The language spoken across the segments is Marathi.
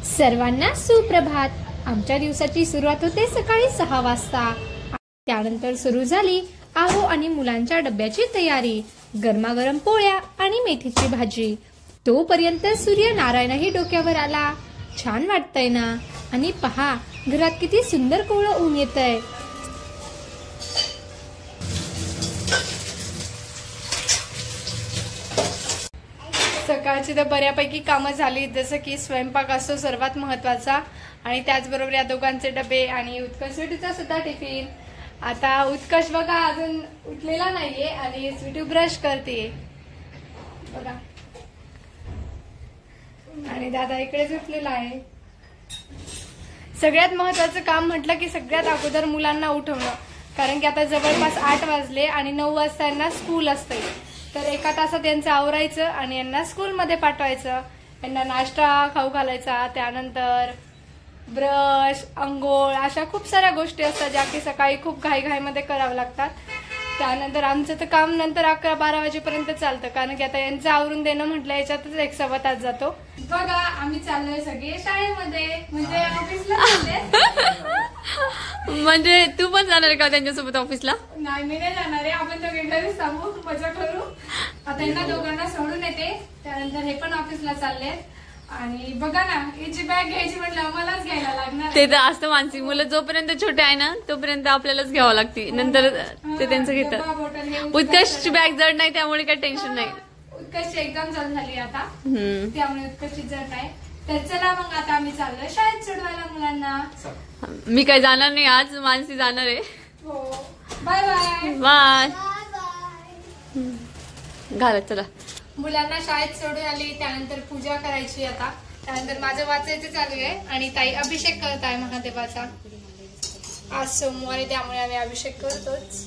सर्वांना सुप्रभात। आमच्या दिवसाची सुरुवात होते सकाळी 6 वाजता। त्यानंतर सुरू झाली आहो आणि मुलांच्या डब्याची तयारी, गरमागरम पोळ्या आणि मेथीची भाजी। तोपर्यंत सूर्यनारायणही डोक्यावर आला। छान वाटतंय ना? आणि पहा घरात किती सुंदर कोवळं ऊन येतंय। सकाळची तर बऱ्यापैकी कामं झाली, जसं की स्वयंपाक असतो सर्वात महत्वाचा, आणि त्याचबरोबर या दोघांचे डबे आणि उत्कर्ष स्वीटूचा सुद्धा टिफिन। आता उत्कर्ष बघा अजून उठलेला नाहीये आणि स्वीटू ब्रश करते बघा, आणि दादा इकडेच उठलेला आहे। सगळ्यात महत्वाचं काम म्हटलं की सगळ्यात अगोदर मुलांना उठवणं, कारण की आता जवळपास 8 वाजले आणि 9 वाजता यांना स्कूल असते। तर एका तासात यांचं आवरायचं आणि यांना स्कूलमध्ये पाठवायचं। यांना नाश्ता खाऊ घालायचा, त्यानंतर ब्रश, अंघोळ, अशा खूप साऱ्या गोष्टी असतात ज्या की सकाळी खूप घाईघाईमध्ये करावं लागतात। त्यानंतर आमचं तर काम नंतर 11-12 वाजेपर्यंत चालतं, कारण की आता यांचं आवरून देणं म्हटलं याच्यातच 1-1.25 तास जातो। बघा आम्ही चाललोय सगळे शाळेमध्ये, म्हणजे ऑफिसला। म्हणजे तू पण जाणार आहे का त्यांच्यासोबत ऑफिसला? नाही, मी नाही जाणार आहे। आपण दोघे घरीच थांबू, मजा करू। आता यांना दोघांना सोडून येते, त्यानंतर हे पण ऑफिसला चालले। आणि बघा ना, याची बॅग घ्यायची म्हटलं मलाच घ्यायला लागणार। ते तर असतं मानसी, मुलं जोपर्यंत छोटे आहे ना तोपर्यंत आपल्यालाच घ्यावं लागते, नंतर ते त्यांचं घेतात। उत्कर्षची बॅग जड नाही त्यामुळे काही टेन्शन नाही। उत्कर्षची एक्झाम चालू झाली आता, त्यामुळे उत्कर्षची जड नाही। तर चला मग आता आम्ही चाललोय शाळेत सोडवायला मुलांना। मी काही जाणार नाही आज, मानसी जाणार आहे। हो, बाय बाय बाय। घालत चला। मुलांना शाळेत सोडून आली, त्यानंतर पूजा करायची आता, त्यानंतर माझं वाचायचं चालू आहे आणि ताई अभिषेक करत आहे महादेवाचा। आज सोमवार आहे त्यामुळे आम्ही अभिषेक करतोच।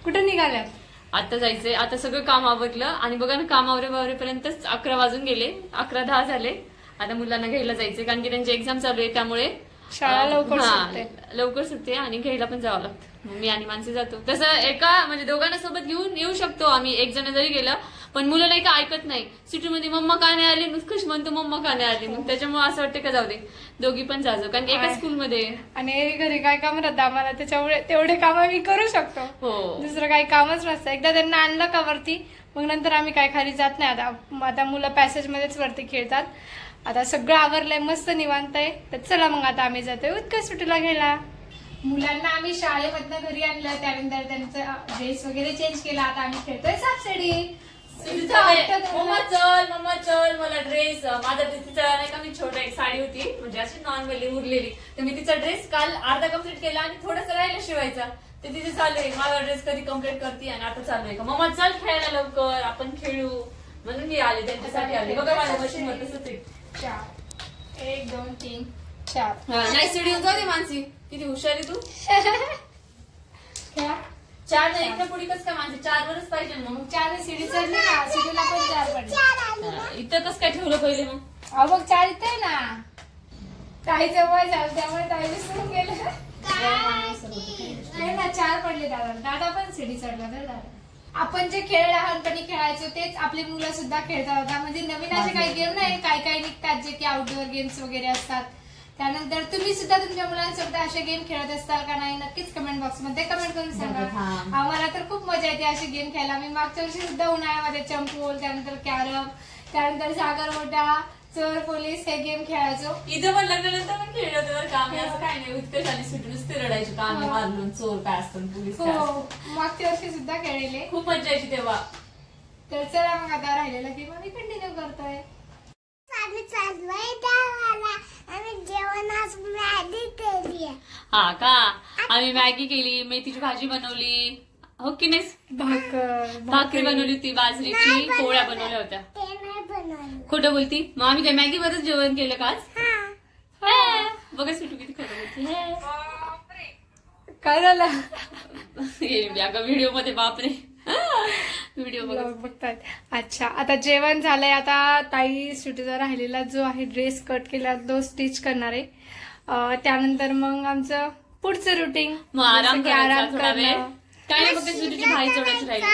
कुठं निघाल्यात? आता जायचंय, आता सगळं काम आवरलं आणि बघा ना, काम आवरेपर्यंतच 11 वाजून गेले, 11:10 झाले। आता मुलांना घ्यायला जायचंय, कारण की त्यांची एक्झाम चालू आहे त्यामुळे शाळा लवकर सुटते आणि घ्यायला पण जावं लागतं। मी आणि मानसी जातो, तसं एका म्हणजे दोघांना सोबत घेऊन येऊ शकतो आम्ही, एक जण जरी गेलं, पण मुलं नाही का ऐकत नाही। सिटीमध्ये मम्मा का नाही आली, उत्कर्ष म्हणतो मम्मा का नाही आली, मग त्याच्यामुळे असं वाटतं का जाऊ दे दोघी पण जायचं, कारण एका स्कूलमध्ये आणि घरी काय काम राहतं आम्हाला, त्याच्यामुळे तेवढे काम मी करू शकतो। हो, दुसरं काही कामच नसतं। एकदा त्यांना आणलं का वरती, मग नंतर आम्ही काय खाली जात नाही। आता मुलं पॅसेज मध्येच वरती खेळतात। आता सगळं आवरलंय, मस्त निवांत आहे। तर चला मग आता आम्ही जातोय उत्कर्ष स्वीटूला घ्यायला। मुलांना आम्ही शाळेमधनं घरी आणलं, त्यानंतर त्यांचा ड्रेस वगैरे चेंज केला। आता आम्ही खेळतोय सापशिडी। मम्मा चल मला ड्रेस, माझा तिचा नाही का, मी छोटा एक साडी होती म्हणजे अशी नॉर्मली उरलेली, तर मी तिचा ड्रेस काल अर्धा कम्प्लीट केला आणि थोडासा राहिला शिवायचा, ते तिथे चालू आहे माझा ड्रेस कधी कम्प्लीट करते आणि आता चालू आहे का मम्मा चल खेळायला लवकर, आपण खेळू, म्हणून मी आले त्यांच्यासाठी आले। बघा माझ्या मशीनवर तसंच आहे। 1 2 3 4 नाही सीडी जाऊ दे मानसी, किती हुशार आहे तू। 4 नाही, इथं पुढे कसं काय मानसी, 4 वरच पाहिजे मग। 4 सीडी चढली ना, सीडीला पण 4 पडले। इथं कसं काय ठेवलं पहिले मग? अहो बघ 4 इथे ना, ताईचं वय झालं त्यामुळे ताई विसरून गेलं ना। 4 पडले दादा पण सीडी चढला तर दादा। आपण जे खेळ लहानपणी खेळायचो तेच आपली मुलं सुद्धा खेळतात आता, म्हणजे नवीन असे काही गेम नाही, काही निघतात जे की आउटडोअर गेम्स वगैरे असतात। त्यानंतर तुम्ही सुद्धा तुमच्या मुलांसोबत असे गेम खेळत असताल का नाही, नक्कीच कमेंट बॉक्स मध्ये कमेंट करून सांगा। आम्हाला तर खूप मजा येते असे गेम खेळायला। मी मागच्या वर्षी सुद्धा उन्हाळ्यामध्ये चंपूल, त्यानंतर कॅरम, त्यानंतर सागरगोटा, चोर पोलीस हे गेम खेळायचो। इथं पण लग्नानंतर पण खेळलं होतं का आम्ही, असं काही नाही। उत्कर्ष आणि स्वीटू नुसते रडायचे का आम्ही मारलो, चोर काय असतं, पोलीस काय असतं। मागच्या वर्षी सुद्धा खेळले, खूप मजा यायची तेव्हा। तर चला मग आता राहिलेला गेम आम्ही कंटिन्यू करतोय। हा का, आम्ही मॅगी केली, मेथीची भाजी बनवली, हो की नाही, भाकरी बनवली होती, बाजरीची पोळ्या बनवल्या होत्या। खोटं बोलती, मग आम्ही त्या मॅगी वरच जेवण केलं का आज? बघा स्वीटू किती खोटं बोलती। काय झालं व्हिडिओ मध्ये, बापरे व्हिडिओ बघतात। अच्छा, आता जेवण झालंय। आता ताई स्वीटूचा राहिलेला जो आहे ड्रेस कट केला तो स्टिच करणार आहे, त्यानंतर मग आमचं पुढचं रुटीन, मग आराम करणं काय नाही, फक्त स्वीटूची भाई जोडायची राहिली।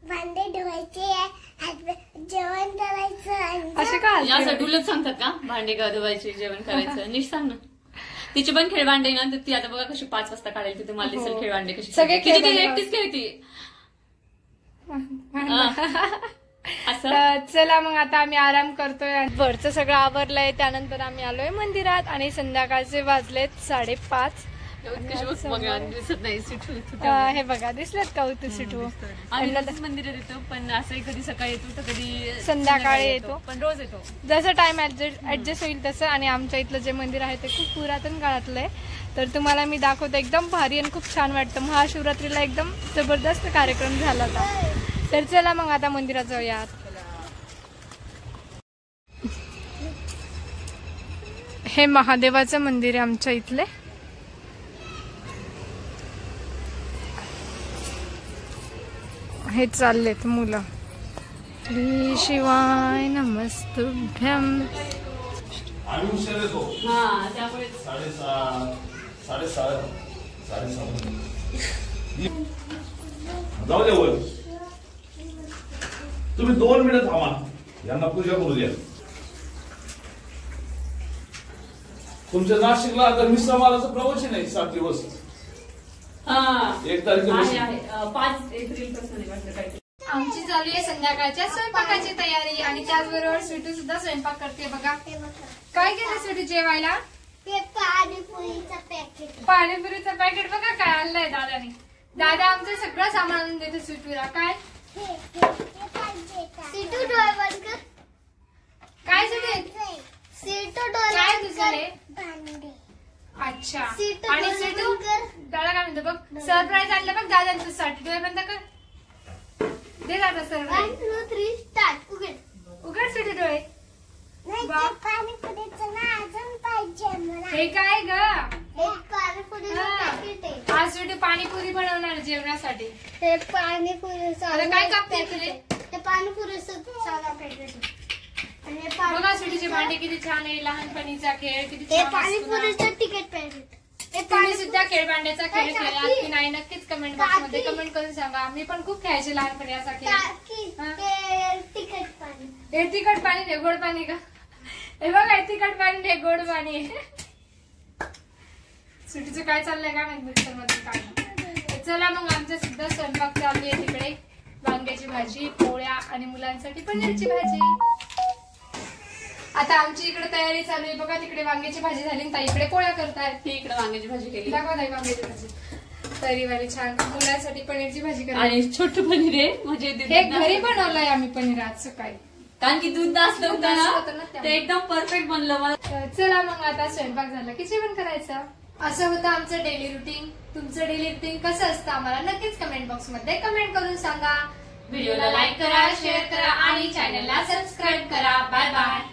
भांडे धुवायचे, जेवण करायचं असे का हसते? असं डुलत सांगतात का भांडे धुवायचे जेवण करायचं नीट सांग ना. तिचे पण खेळभांडे ना ती आता बघा कशी 5 वाजता काढेल ती तुम्हाला दिसेल हो. खेळभांडे कशी सगळे तिची खेळभांडे एकटीच खेळती असं. तर चला मग आता आम्ही आराम करतोय. वरचं सगळं आवरलंय. त्यानंतर आम्ही आलोय मंदिरात आणि संध्याकाळचे वाजलेत 5:30. दिसत नाही सिटू हे बघा दिसलेत का उतू सिटू. मंदिरात येतो पण असं कधी सकाळी येतो तर कधी संध्याकाळी येतो. पण रोज येतो जसं टाइम ऍडजस्ट होईल तसं. आणि आमच्या इथलं जे मंदिर आहे ते खूप पुरातन काळातलं आहे. तर तुम्हाला मी दाखवते. एकदम भारी आणि खूप छान वाटतं. महाशिवरात्रीला एकदम जबरदस्त कार्यक्रम झाला होता. तर चला मग आता मंदिरात जाऊयात. हे महादेवाचं मंदिर आहे आमच्या इथले. हे चाललेत मुलं. श्री शिवाय नमस्तुभ्यम. त्यामुळे जाऊ द्या वर. तुम्ही 2 मिनिट थांबा. यांना पूजा करू द्या. तुमच्या नाशिकला आता मिश्र मालाचं प्रवचन आहे 7 दिवस. 1 तारखेपासून 5 एप्रिल पासून वाटतं काय. आमची चालू आहे संध्याकाळच्या स्वयंपाकाची तयारी. आणि त्याचबरोबर स्वीटू सुद्धा स्वयंपाक करते. बघा काय केलं स्वीटू जेवायला. पाणीपुरीचं पॅकेट. पाणीपुरीचं पॅकेट बघा काय आणलंय दादाने. दादा आमचं सगळं सामान आणून देतो स्वीटूला. काय सीटू डोळे बंद कर. काय सगळे सीटू डोळे काय बंद तुझं कर. रे. भांडे. अच्छा. सीटू आणि डोळे स्वीटू बंद कर. दादा काय म्हणतो बघ सरप्राईज आणलं बघ दादांसाठी. डोळे बंद कर. दे दादा 1 सरप्राईज. 2 3 स्टार्ट. उघड स्वीटू डोळे. नाही वा. पाणीपुरीचं ना अजून पाहिजे मला. हे काय ग. एक पाणीपुरीचं हा. पॅकेट आहे. आज स्वीटू पाणीपुरी बनवणार जेवणासाठी. हे पाणीपुरीचं अरे काय कापते पॅकेट तुले. आहे. ते पाणीपुरीचं साधा पॅकेट आहे. आणि हे बघा स्वीटूचे भांडे किती छान आहे. लहानपणीचा खेळ किती हे छान असतो ना. पाणीपुरीचं तिकीट पॅकेट. हे तुम्ही सुद्धा खेळभांड्याचा खेळ काकी. खेळलात की नाही नक्कीच कमेंट बॉक्स मध्ये काकी. कमेंट करून सांगा. मी पण खूप खेळायचे लहानपणी असा खेळ. काकी, हा. ते तिखट पाणी. हे तिखट पाणी नाही गोड पाणी का. हे बघा हे तिखट पाणी नाही गोड पाणी आहे. सुटीचं काय चाललंय काय माहिती मिक्सर मध्ये काय. चला मग आमचा सुद्धा स्वयंपाक चालू आहे. तिकडे वांग्याची भाजी पोळ्या आणि मुलांसाठी पनीरची भाजी. आता आमची इकडे तयारी चालू आहे. बघा तिकडे वांग्याची भाजी झाली आणि ताई इकडे पोळ्या करतायत. ती इकडे वांग्याची भाजी केली दाखवा ताई वांग्याची भाजी. तरीवाली छान. मुलांसाठी पनीरची भाजी करायची. आणि छोटं पनीर आहे म्हणजे हे घरी बनवलंय आम्ही पनीर आज सकाळी. कारण की दूध नसलं होतं दूध नसलं होतं ना ना त्यामुळे. ते एकदम परफेक्ट बनलं मला. तर चला मग आता स्वयंपाक झाला की जेवण करायचं. असं होतं आमचं डेली रुटीन. तुमचं डेली रुटीन कसं असतं आम्हाला नक्कीच कमेंट बॉक्स मध्ये कमेंट करून सांगा. व्हिडिओला लाईक करा शेअर करा आणि चॅनलला सबस्क्राईब करा. Bye bye.